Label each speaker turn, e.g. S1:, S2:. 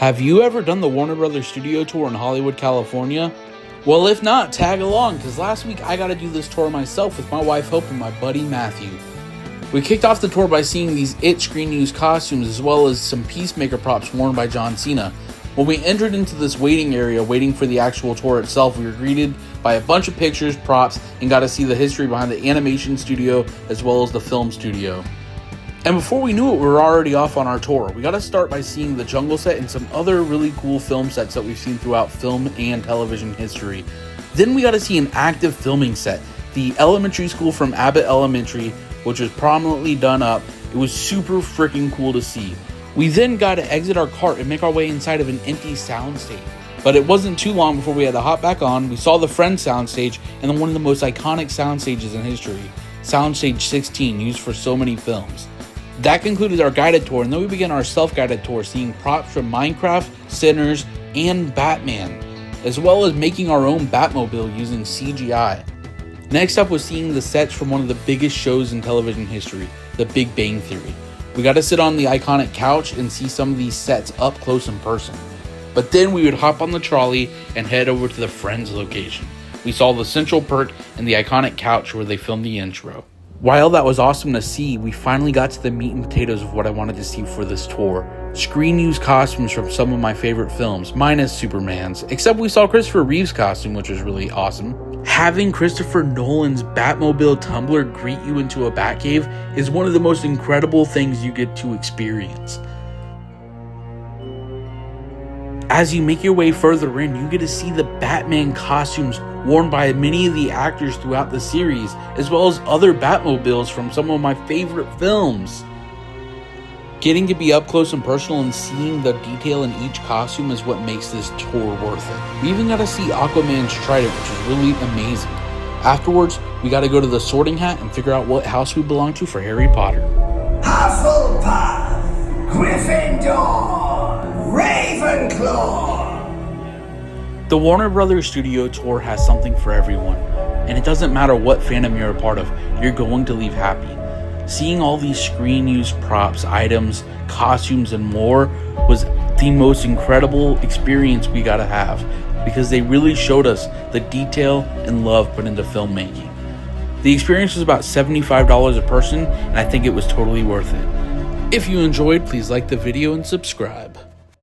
S1: Have you ever done the Warner Brothers Studio Tour in Hollywood, California? Well, if not, tag along, because last week I got to do this tour myself with my wife Hope and my buddy Matthew. We kicked off the tour by seeing these IT screen used costumes as well as some Peacemaker props worn by John Cena. When we entered into this waiting area waiting for the actual tour itself, we were greeted by a bunch of pictures, props, and got to see the history behind the animation studio as well as the film studio. And before we knew it, we were already off on our tour. We got to start by seeing the jungle set and some other really cool film sets that we've seen throughout film and television history. Then we got to see an active filming set, the elementary school from Abbott Elementary, which was prominently done up. It was super freaking cool to see. We then got to exit our cart and make our way inside of an empty soundstage. But it wasn't too long before we had to hop back on. We saw the Friends soundstage and then one of the most iconic sound stages in history, Soundstage 16, used for so many films. That concluded our guided tour, and then we began our self-guided tour, seeing props from Minecraft, Sinners, and Batman, as well as making our own Batmobile using CGI. Next up was seeing the sets from one of the biggest shows in television history, The Big Bang Theory. We got to sit on the iconic couch and see some of these sets up close in person. But then we would hop on the trolley and head over to the Friends location. We saw the Central Perk and the iconic couch where they filmed the intro. While that was awesome to see, we finally got to the meat and potatoes of what I wanted to see for this tour. Screen used costumes from some of my favorite films, minus Superman's, except we saw Christopher Reeve's costume, which was really awesome. Having Christopher Nolan's Batmobile tumbler greet you into a Batcave is one of the most incredible things you get to experience. As you make your way further in, you get to see the Batman costumes worn by many of the actors throughout the series, as well as other Batmobiles from some of my favorite films. Getting to be up close and personal and seeing the detail in each costume is what makes this tour worth it. We even got to see Aquaman's trident, which is really amazing. Afterwards, we got to go to the Sorting Hat and figure out what house we belong to for Harry Potter.
S2: Hufflepuff, Gryffindor, Ravenclaw.
S1: The Warner Brothers Studio Tour has something for everyone, and it doesn't matter what fandom you're a part of, you're going to leave happy. Seeing all these screen-used props, items, costumes, and more was the most incredible experience we got to have, because they really showed us the detail and love put into filmmaking. The experience was about $75 a person, and I think it was totally worth it. If you enjoyed, please like the video and subscribe.